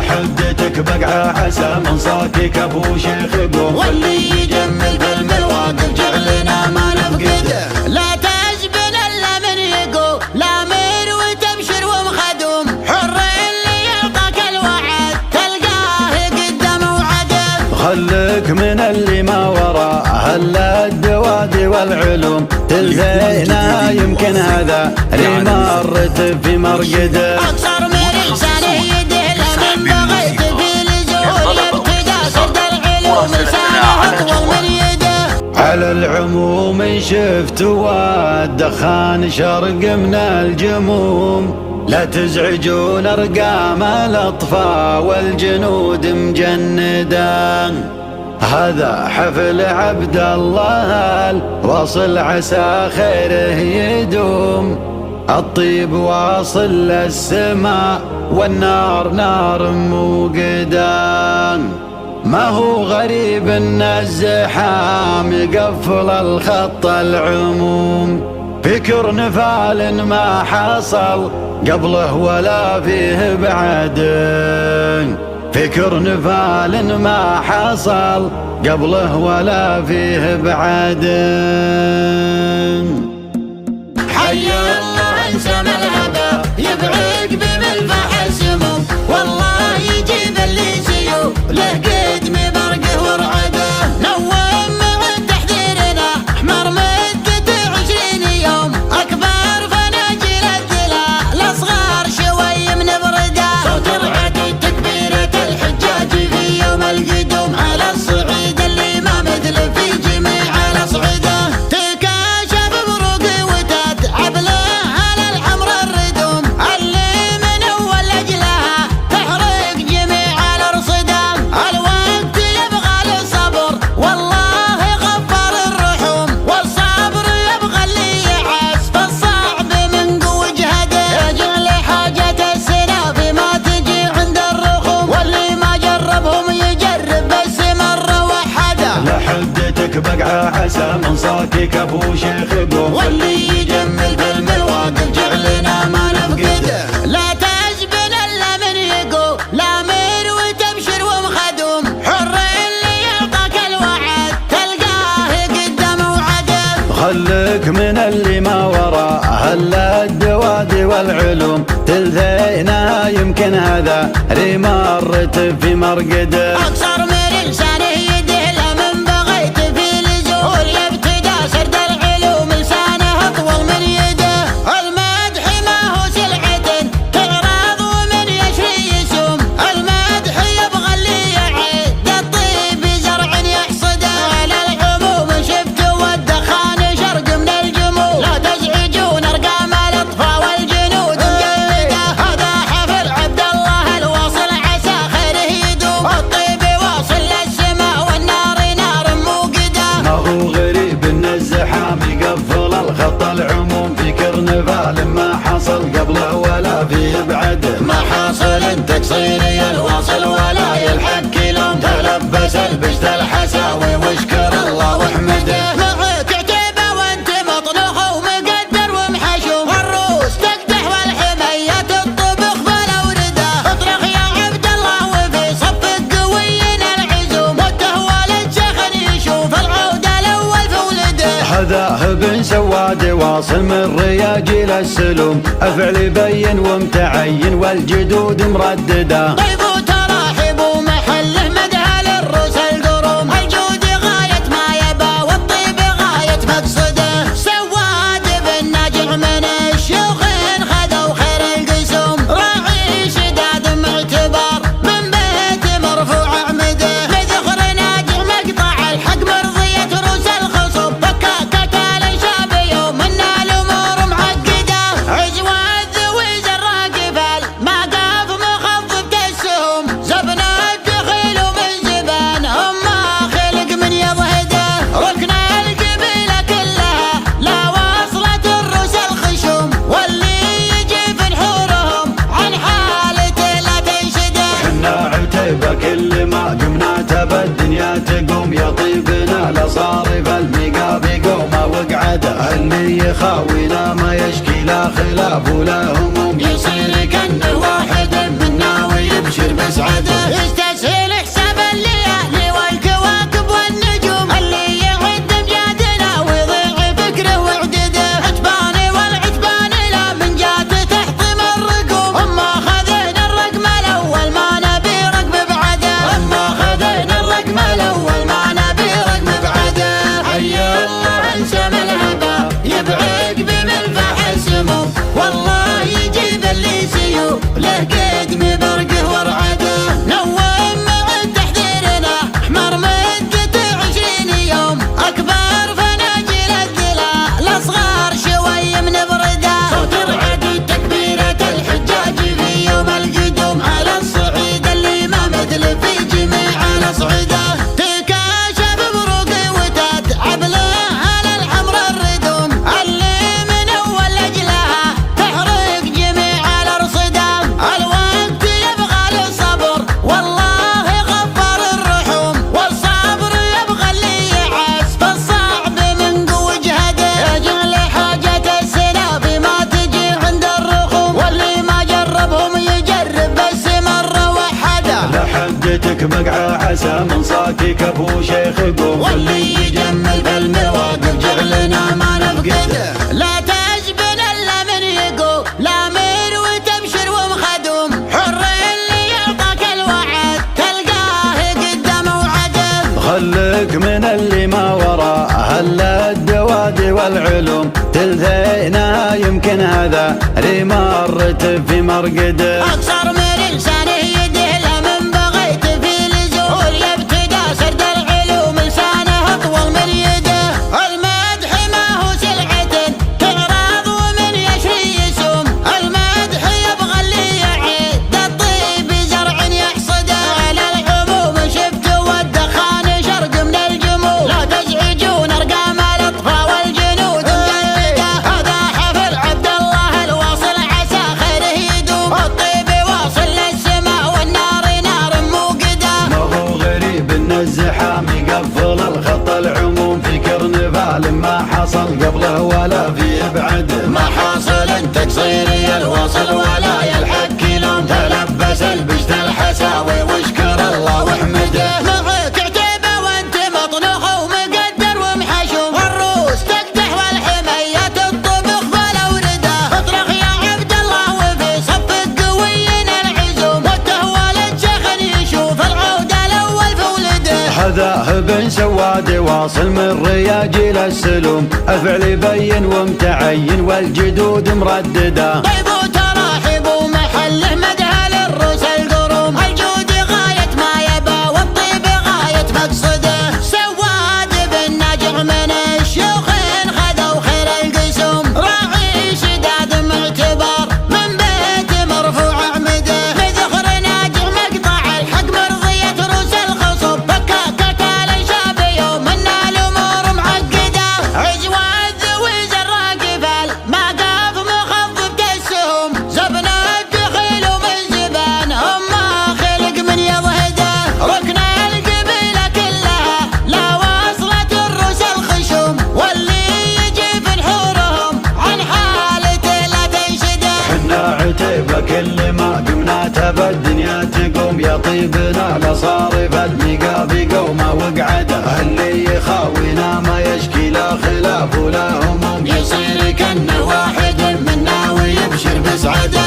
لحدتك بقعة عسى من صوتك ابو شيخ قوم، واللي يجمل في المواقف جعلنا ما نفقده. لا تجبن الا من يقول لامر وتبشر ومخدوم، حر اللي يعطاك الوعد تلقاه قدام وعده. خلك من اللي ما وراء هلا الدوادي والعلوم، تلفينا يمكن هذا اللي مرت في مرقده. اقصر من لسانه يدهله من بغيت في الزهور يبتدى سد العلوم، لسانه اطول من يده. على العموم شفت والدخان شرق من الجموم، لا تزعجون ارقام الاطفال والجنود مجندا. هذا حفل عبد الله الواصل عسى خيره يدوم، الطيب واصل للسماء والنار نار موقدا. ما هو غريب ان الزحام يقفل الخط العموم، فكر نفال ما حصل قبله ولا فيه بعد، فكر نفال ما حصل قبله ولا فيه بعد. حي الله انسى ملهبه يبعق بملفح السموم، والله يجيب اللي سيوف له قدم برقه ورعده. نوم من تحذيرنا احمر مدته 20 يوم، اكبر فناجل الدلاء الاصغر شوي من برده. صوت رعد تكبيره الحجاج في يوم القدوم، على الصعيد اللي ما مثل في جميع الاصعده. تكاشف بروق وتتعب له على الحمر الردوم، اللي من اول اجلها تحرق جميع الارصده. الوقت يبغى الصبر والله غفر الرحوم، والصبر يبغى اللي يعس فالصعب من قوة جهده. يجعل حاجة السنة فيما تجي عند الرخوم، واللي ما جربهم يجرب بس مرة وحده. لحدتك بقعة عسى من صوتك ابو شيخ قوم، واللي يجمل في المواقف جعلنا ما نفقده. لا تجبن الا من يقول لامر وتبشر ومخدوم، حر اللي يعطاك الوعد تلقاه قدام وعده. خلك من اللي ما وراء هلا الدوادي والعلوم، تلفينا يمكن هذا اللي مرت في مرقده. اقصر من لسانه يدهله من بغيت في الزهور يبتدى سرد العلوم، لسانه اطول من يده. المدح ما هو سلعة تعرض ومن يشري يسوم، المدح يبغى اللي يعد الطيب زرع يحصده. على العموم شفت والدخان شرق من الجموم، لا تزعجون ارقام الاطفال والجنود مجنده. هذا حفل عبد الله الواصل عسى خيره يدوم، الطيب واصل للسماء والنار نار موقده. ما هو غريب ان الزحام يقفل الخط العموم، في كرنفال ما حصل قبله ولا فيه بعده. ما حاصل تقصيري الواصل ولا يلحق لوم، تلبس البشت الحساوي واشكر الله واحمده. معك عتيبه وانت مطلوخ ومقدر ومحشوم، الروس تقدح والحميه تطبخ بالاورده. اطرخ يا عبد الله وفي صفك قويين العزوم، والتهوال الشيخ يشوف العوده الاول في ولده. هذا بن سواد واصل من رياجيل السلوم، افعل يبين ومتعين والجدود مردده. طيب وتراحب ومحله مدها للروس القروم، الجود غاية ما يبى والطيب غاية مقصده. سواد بن ناجع من الشيوخين خذوا خير القسوم، راعي شداد معتبر من بيت مرفوع عمده. لذخر ناجع مقطع الحق مرضية روس الخصوم، فكاكة الانشاب يوم ان الامور معقده. عزوة ذوي زراق فال ما قاف مخفف كالسهم، زبنا الدخيل ومن زبان ما خلق من يضهده. ركن القبيلة كلها لا واصلة الروس الخشوم، واللي يجي في نحورهم عن حالته لا تنشده. حنا عتيبة كل ما قمنا تبى الدنيا تقوم، يا طيبنا لصارف المقاب يقوم وقعده. اللي يخاوينا ما يشكي لا خلاف ولا هموم، يصير كأنه واحد منا ويبشر بسعادة. حدتك بقعة عسى من صاكك ابو شيخ قوم، واللي يجمل بالمواقف جعلنا ما نفقده. لا تجبن الا من يقول لامر وتبشر ومخدوم، حر اللي يعطاك الوعد تلقاه قدام وعده. خلك من اللي ما وراء هلا الدوادي والعلوم، تلثينا يمكن هذا اللي مرت في مرقده. اقصر من لسانه يده لمن بغيت في لزوم، يبتدى سرد العلوم لسانه اطول من يده. المدح ما هو سلعة تغراض ومن يشري يسوم، المدح يبغى اللي يعيد الطيب زرع يحصده. على العموم شفت والدخان شرق من الجمود، لا تزعجون ارقام الاطفاء والجنود مجدده. هذا حفل عبد الله الواصل عسى خيره يدوم، الطيب واصل للسماء والنار نار موقده. ما هو غريب ان الزحام يقفل الخط العموم، في كرنفال ما حصل قبله ولا في ابعده. ما حاصل انت تصيري الواصل ولا يلحق لوم، تلبس البشت الحساوي واشكر الله واحمده. معك عتيبه وانت مطنوخ ومقدر ومحشوم، الروس تقدح والحميه تطبخ بالاورده. اطرق يا عبد الله وفي صفك قويين العزوم، والتهوال شيخ يشوف العود الاول في ولده. حذاه بن سواد واصل من رياجيل السلوم، الفعل يبين ومتعين والجدود مردده. طيب وتراحب ومحله مدها للروس القروم، الجود غاية ما يبى والطيب غاية مقصده. سواد بن ناجع من الشيوخ خذوا خير القسوم، راعي شداد معتبر من بيت مرفوع عمده. بذخر ناجع مقطع الحق مرضية روس الخصوم، فكاكة الانشاب يوم منا الامور معقده. عجواد ذوي زراق فالمقاف مخفف كالسهم، زبنا الدخيل ومن زبان اما خلق من يضهده. ركن القبيله كلها لا واصلت الروس الخشوم، واللي يجي في نحورهم عن حالته لا تنشده. حنا عتيبة كل ما قمنا تبى الدنيا تقوم، يا طيبنا لصارف المقاب قومه وقعده. اللي يخاوينا ما يشكي لا خلاف ولا هموم، يصير كأنه واحد منا ويبشر بسعده.